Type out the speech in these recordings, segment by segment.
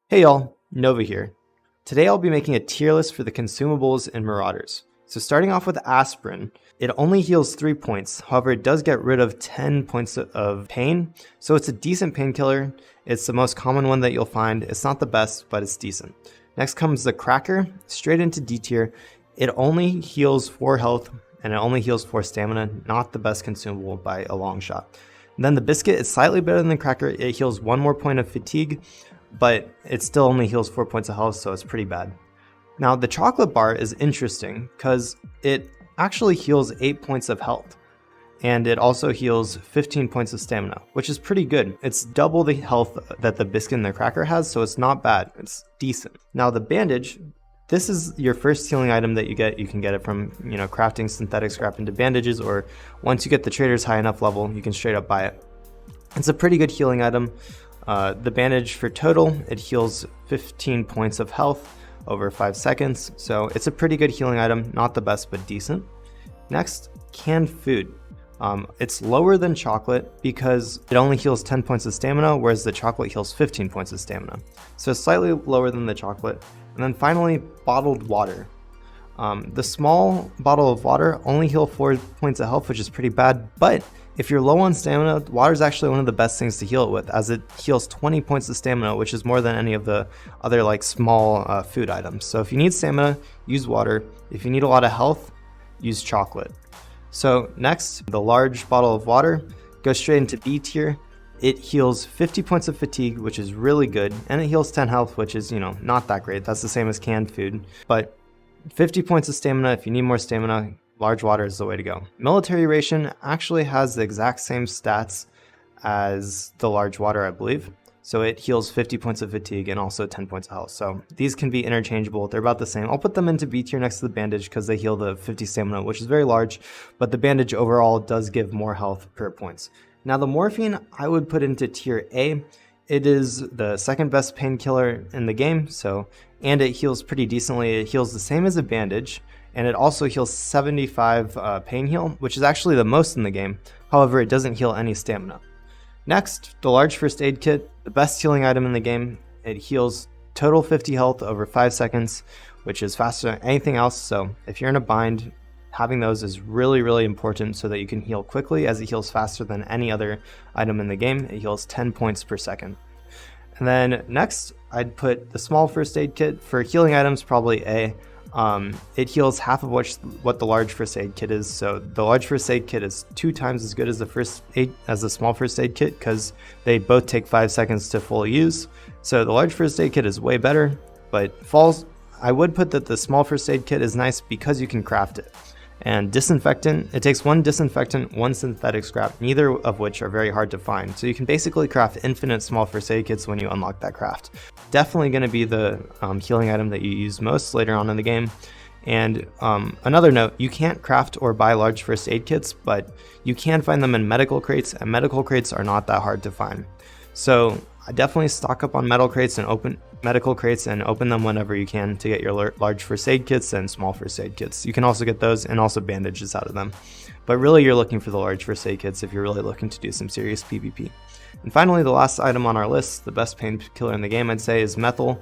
Hey y'all, Nova here. Today I'll be making a tier list for the consumables in Marauders. So starting off with aspirin, it only heals 3 points, however it does get rid of 10 points of pain, so it's a decent painkiller. It's the most common one that you'll find. It's not the best, but it's decent. Next comes the cracker, straight into D tier. It only heals 4 health and it only heals 4 stamina, not the best consumable by a long shot. And then the biscuit is slightly better than the cracker. It heals 1 more point of fatigue, but it still only heals 4 points of health, so it's pretty bad. Now the chocolate bar is interesting because it actually heals 8 points of health, and it also heals 15 points of stamina, which is pretty good. It's double the health that the biscuit and the cracker has, so it's not bad, it's decent. Now the bandage, this is your first healing item that you get. You can get it from, crafting synthetic scrap into bandages, or once you get the trader's high enough level, you can straight up buy it. It's a pretty good healing item. The bandage for total, it heals 15 points of health over 5 seconds, so it's a pretty good healing item, not the best but decent. Next, canned food. It's lower than chocolate because it only heals 10 points of stamina, whereas the chocolate heals 15 points of stamina. So it's slightly lower than the chocolate. And then finally, bottled water. The small bottle of water only heals 4 points of health, which is pretty bad, but if you're low on stamina, water is actually one of the best things to heal it with, as it heals 20 points of stamina, which is more than any of the other small food items. So if you need stamina, use water. If you need a lot of health, use chocolate. So next, the large bottle of water goes straight into B tier. It heals 50 points of fatigue, which is really good, and it heals 10 health, which is, not that great. That's the same as canned food, but 50 points of stamina. If you need more stamina, large water is the way to go. Military ration actually has the exact same stats as the large water, I believe. So it heals 50 points of fatigue and also 10 points of health. So these can be interchangeable. They're about the same. I'll put them into B tier next to the bandage because they heal the 50 stamina, which is very large, but the bandage overall does give more health per points. Now the morphine, I would put into tier A. It is the second best painkiller in the game, and it heals pretty decently. It heals the same as a bandage, and it also heals 75 pain heal, which is actually the most in the game. However, it doesn't heal any stamina. Next, the large first aid kit, the best healing item in the game. It heals total 50 health over 5 seconds, which is faster than anything else. So if you're in a bind, having those is really, really important so that you can heal quickly, as it heals faster than any other item in the game. It heals 10 points per second. And then next, I'd put the small first aid kit. For healing items, probably A. It heals half of what the large first aid kit is. So the large first aid kit is 2 times as good as the small first aid kit, because they both take 5 seconds to fully use. So the large first aid kit is way better, but I would put that the small first aid kit is nice because you can craft it. And disinfectant, it takes 1 disinfectant, 1 synthetic scrap, neither of which are very hard to find. So you can basically craft infinite small first aid kits when you unlock that craft. Definitely going to be the healing item that you use most later on in the game. And another note, you can't craft or buy large first aid kits, but you can find them in medical crates, and medical crates are not that hard to find. So I definitely stock up on medical crates and open them whenever you can to get your large first aid kits and small first aid kits. You can also get those and also bandages out of them. But really, you're looking for the large first aid kits if you're really looking to do some serious PvP. And finally, the last item on our list, the best painkiller in the game, I'd say, is methyl.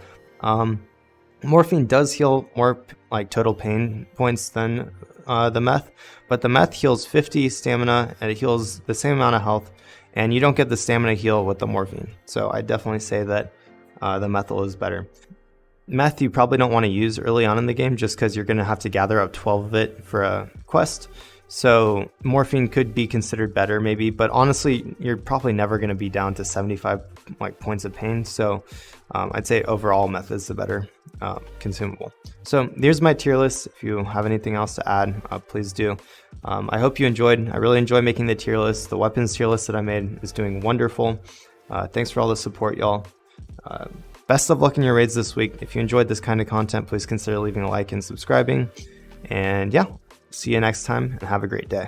Morphine does heal more total pain points than the meth, but the meth heals 50 stamina and it heals the same amount of health, and you don't get the stamina heal with the morphine. So I definitely say that the methyl is better. Meth you probably don't want to use early on in the game just because you're going to have to gather up 12 of it for a quest. So morphine could be considered better maybe, but honestly you're probably never going to be down to 75 points of pain. So I'd say overall meth is the better consumable. So there's my tier list. If you have anything else to add, please do. I hope you enjoyed. I really enjoy making the tier list. The weapons tier list that I made is doing wonderful. Thanks for all the support, y'all. Best of luck in your raids this week. If you enjoyed this kind of content, please consider leaving a like and subscribing. And yeah, see you next time and have a great day.